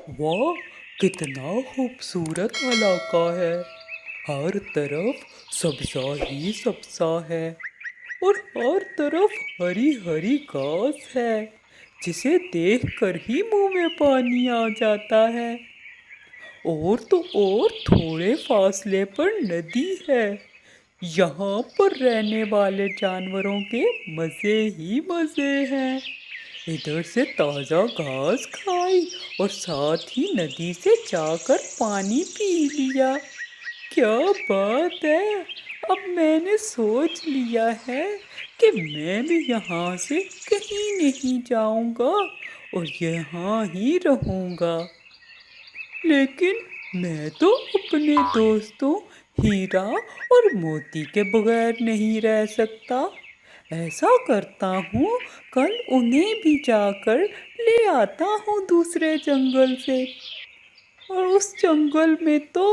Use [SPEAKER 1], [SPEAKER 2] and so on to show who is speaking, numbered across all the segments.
[SPEAKER 1] वाह! कितना खूबसूरत इलाका है। हर तरफ सब्ज़ा ही सब्ज़ा है और हर तरफ हरी-हरी घास है, जिसे देखकर ही मुँह में पानी आ जाता है। और तो और थोड़े फासले पर नदी है। यहाँ पर रहने वाले जानवरों के मज़े ही मज़े हैं। इधर से ताज़ा घास खाई और साथ ही नदी से जाकर पानी पी लिया। क्या बात है! अब मैंने सोच लिया है कि मैं भी यहाँ से कहीं नहीं जाऊँगा और यहाँ ही रहूँगा। लेकिन मैं तो अपने दोस्तों हीरा और मोती के बगैर नहीं रह सकता। ऐसा करता हूँ, कल उन्हें भी जाकर ले आता हूँ दूसरे जंगल से। और उस जंगल में तो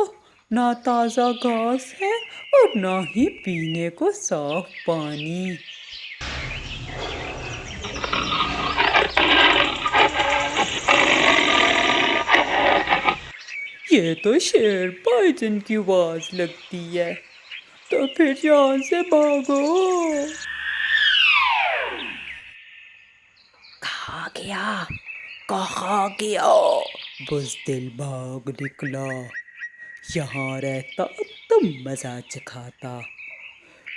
[SPEAKER 1] ना ताज़ा घास है और ना ही पीने को साफ पानी। ये तो शेर भाईजान की आवाज़ लगती है, तो फिर यहाँ से भागो। कहाँ गया? कहाँ गया? बुज़दिल भाग निकला। यहाँ रहता तो मज़ा चखाता।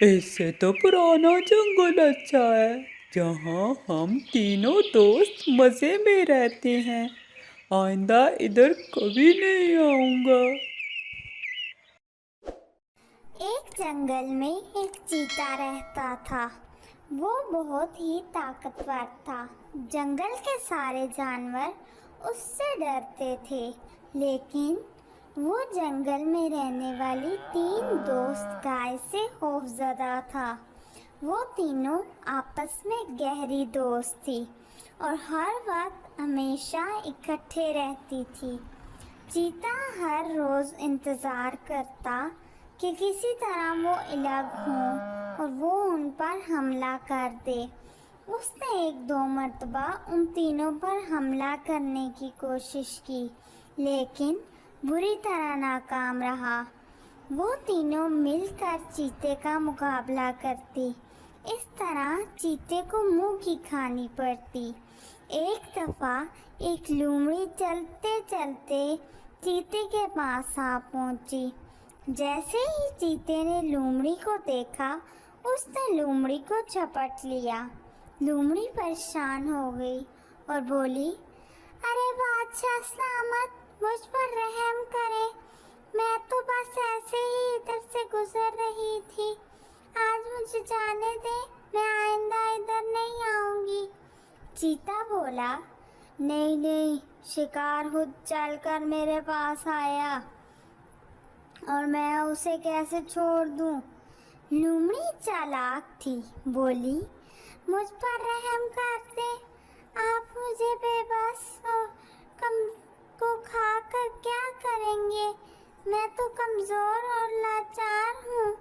[SPEAKER 1] इससे तो पुराना जंगल अच्छा है, जहाँ हम तीनों दोस्त मज़े में रहते हैं। आइंदा इधर कभी नहीं आऊँगा।
[SPEAKER 2] एक जंगल में एक चीता रहता था। वो बहुत ही ताकतवर था। जंगल के सारे जानवर उससे डरते थे, लेकिन वो जंगल में रहने वाली तीन दोस्त गाय से खौफजदा था। वो तीनों आपस में गहरी दोस्त थी और हर वक्त हमेशा इकट्ठे रहती थी। चीता हर रोज इंतजार करता कि किसी तरह वो अलग हों और वो उन पर हमला कर दे। उसने एक दो मर्तबा उन तीनों पर हमला करने की कोशिश की, लेकिन बुरी तरह नाकाम रहा। वो तीनों मिलकर चीते का मुकाबला करती। इस तरह चीते को मुंह की खानी पड़ती। एक दफा एक लोमड़ी चलते चलते चीते के पास आ पहुंची। जैसे ही चीते ने लोमड़ी को देखा, उसने लोमड़ी को झपट लिया। लोमड़ी परेशान हो गई और बोली, अरे बादशाह सलामत, मुझ पर रहम करे। मैं तो बस ऐसे ही इधर से गुजर रही थी। आज मुझे जाने दे, मैं आइंदा इधर नहीं आऊंगी। चीता बोला, नहीं नहीं, शिकार खुद चलकर मेरे पास आया और मैं उसे कैसे छोड़ दूं। लोमड़ी चालाक थी, बोली, मुझ पर रहम कर दे। आप मुझे बेबस और कम को खाकर क्या करेंगे? मैं तो कमजोर और लाचार हूँ।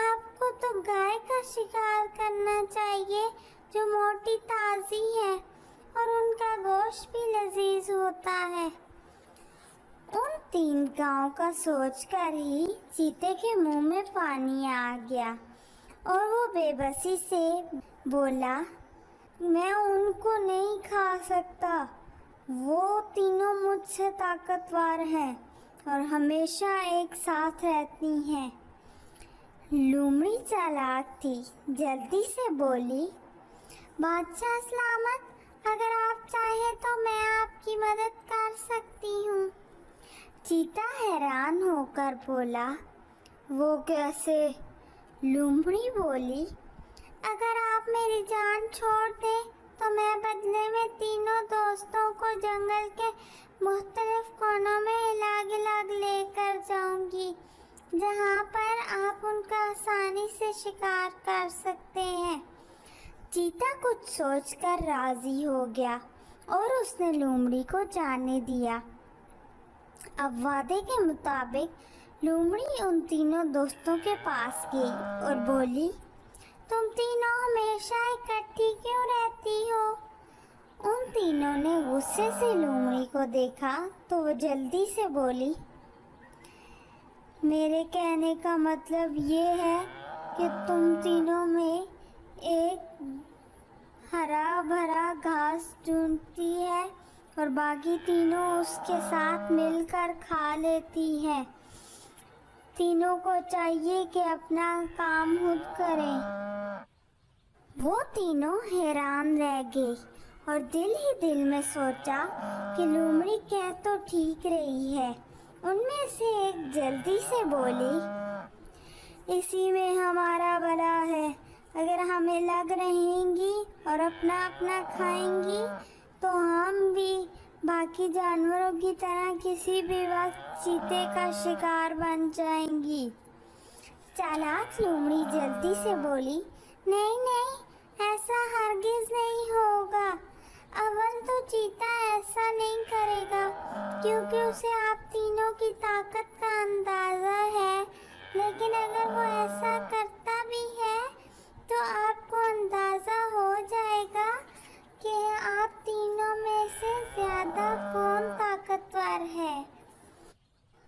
[SPEAKER 2] आपको तो गाय का शिकार करना चाहिए, जो मोटी ताजी है और उनका गोश्त भी लजीज होता है। उन तीन गांव का सोचकर ही चीते के मुंह में पानी आ गया और वो बेबसी से बोला, मैं उनको नहीं खा सकता। वो तीनों मुझसे ताकतवर हैं और हमेशा एक साथ रहती हैं। लोमड़ी चालाक थी, जल्दी से बोली, बादशाह सलामत, अगर आप चाहें तो मैं आपकी मदद कर सकती हूँ। चीता हैरान होकर बोला, वो कैसे? लोमड़ी बोली, अगर आप मेरी जान छोड़ दें तो मैं बदले में तीनों दोस्तों को जंगल के मुख्तलिफ कोनों में अलग अलग लेकर जाऊंगी, जहाँ पर आप उनका आसानी से शिकार कर सकते हैं। चीता कुछ सोचकर राजी हो गया और उसने लोमड़ी को जाने दिया। अब वादे के मुताबिक लोमड़ी उन तीनों दोस्तों के पास गई और बोली, तुम तीनों हमेशा इकट्ठी क्यों रहती हो? उन तीनों ने गुस्से से लोमड़ी को देखा तो वो जल्दी से बोली, मेरे कहने का मतलब ये है कि तुम तीनों में एक हरा भरा घास ढूंढती है और बाकी तीनों उसके साथ मिलकर खा लेती हैं। तीनों को चाहिए कि अपना काम खुद करें। वो तीनों हैरान रह गई और दिल ही दिल में सोचा कि लोमड़ी कह तो ठीक रही है। उनमें से एक जल्दी से बोली, इसी में हमारा भला है। अगर हमें लग रहेंगी और अपना अपना खाएंगी तो हम भी बाकी जानवरों की तरह किसी भी वक्त चीते का शिकार बन जाएंगी। चालाक लोमड़ी जल्दी से बोली, नहीं नहीं, ऐसा हरगिज नहीं होगा। अव्वल तो चीता ऐसा नहीं करेगा क्योंकि उसे आप तीनों की ताकत का अंदाजा है, लेकिन अगर वो ऐसा करता भी है तो आपको अंदाजा हो जाएगा कि आप तीनों में से ज्यादा कौन ताकतवर है।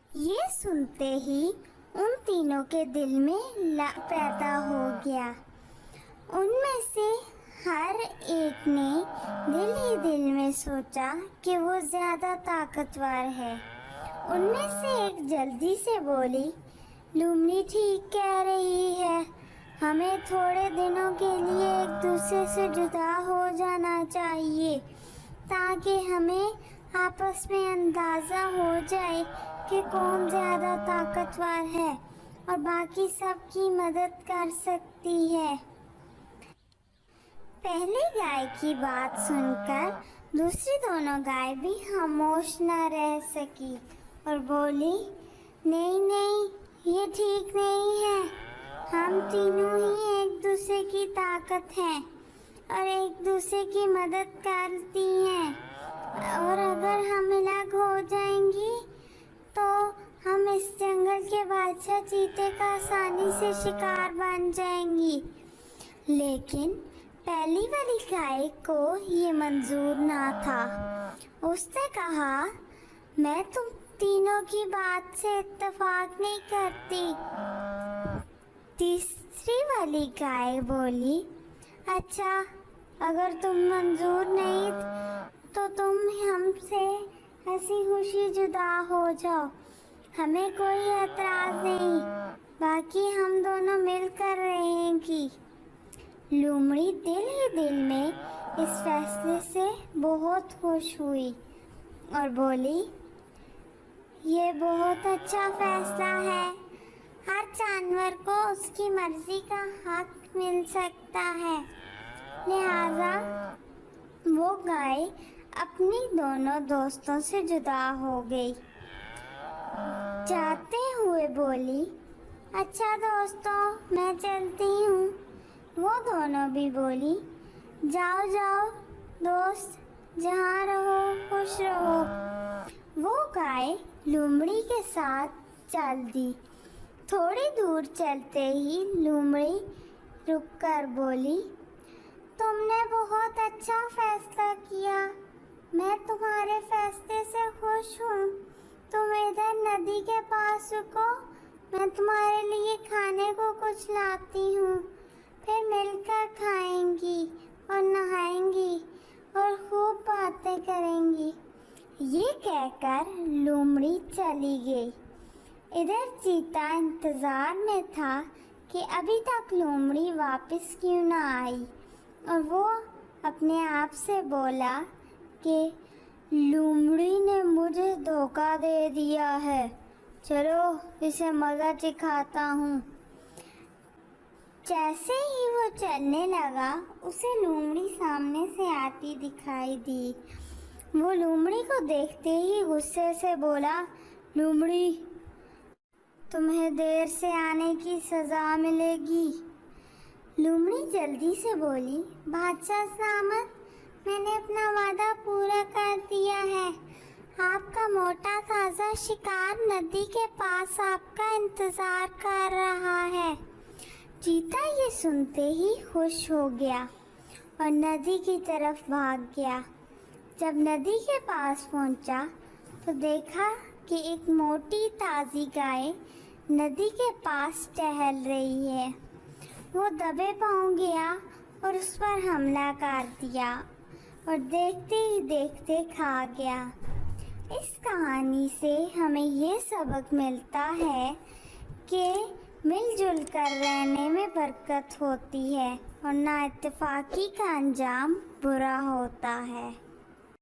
[SPEAKER 2] ये सुनते ही उन तीनों के दिल में पैदा हो गया। उनमें से हर एक ने दिल ही दिल में सोचा कि वो ज्यादा ताकतवर है। उनमें से एक जल्दी से बोली, लोमड़ी ठीक कह रही है, हमें थोड़े दिनों के लिए एक दूसरे से जुदा हो जाना चाहिए ताकि हमें आपस में अंदाजा हो जाए कि कौन ज्यादा ताकतवर है और बाकी सबकी मदद कर सकती है। पहली गाय की बात सुनकर दूसरी दोनों गाय भी खामोश न रह सकी और बोली, नहीं नहीं, ये ठीक नहीं है। हम तीनों ही एक दूसरे की ताकत हैं और एक दूसरे की मदद करती हैं, और अगर हम अलग हो जाएंगी तो हम इस जंगल के बादशाह चीते का आसानी से शिकार बन जाएंगी। लेकिन पहली वाली गाय को ये मंजूर ना था। उसने कहा, मैं तुम तीनों की बात से इत्तेफाक नहीं करती। तीसरी वाली गाय बोली, अच्छा, अगर तुम मंजूर नहीं तो तुम हमसे हंसी खुशी जुदा हो जाओ, हमें कोई एतराज नहीं, बाकी हम दोनों मिलकर रहेंगी। लोमड़ी दिल ही दिल में इस फैसले से बहुत खुश हुई और बोली, ये बहुत अच्छा फैसला है। हर जानवर को उसकी मर्जी का हक मिल सकता है। लिहाजा वो गाय अपनी दोनों दोस्तों से जुदा हो गई। जाते हुए बोली, अच्छा दोस्तों, मैं चलती हूँ। वो दोनों भी बोली, जाओ जाओ दोस्त, जहाँ रहो खुश रहो। वो गाय लोमड़ी के साथ चल दी। थोड़ी दूर चलते ही लोमड़ी रुककर बोली, तुमने बहुत अच्छा फैसला किया, मैं तुम्हारे फैसले से खुश हूँ। तुम इधर नदी के पास रुको, मैं तुम्हारे लिए खाने को कुछ लाती हूँ, फिर मिलकर खाएंगी और नहाएंगी और खूब बातें करेंगी। ये कहकर लोमड़ी चली गई। इधर चीता इंतजार में था कि अभी तक लोमड़ी वापस क्यों ना आई, और वो अपने आप से बोला कि लोमड़ी ने मुझे धोखा दे दिया है, चलो इसे मज़ा सिखाता हूँ। जैसे ही वो चलने लगा, उसे लोमड़ी सामने से आती दिखाई दी। वो लोमड़ी को देखते ही गुस्से से बोला, लोमड़ी, तुम्हें देर से आने की सज़ा मिलेगी। लोमड़ी जल्दी से बोली, बादशाह सलामत, मैंने अपना वादा पूरा कर दिया है। आपका मोटा ताज़ा शिकार नदी के पास आपका इंतज़ार कर रहा है। चीता ये सुनते ही खुश हो गया और नदी की तरफ भाग गया। जब नदी के पास पहुंचा तो देखा कि एक मोटी ताज़ी गाय नदी के पास टहल रही है। वो दबे पाँव गया और उस पर हमला कर दिया और देखते ही देखते खा गया। इस कहानी से हमें ये सबक मिलता है कि मिलजुल कर रहने में बरकत होती है और नाइत्तेफाकी का अंजाम बुरा होता है।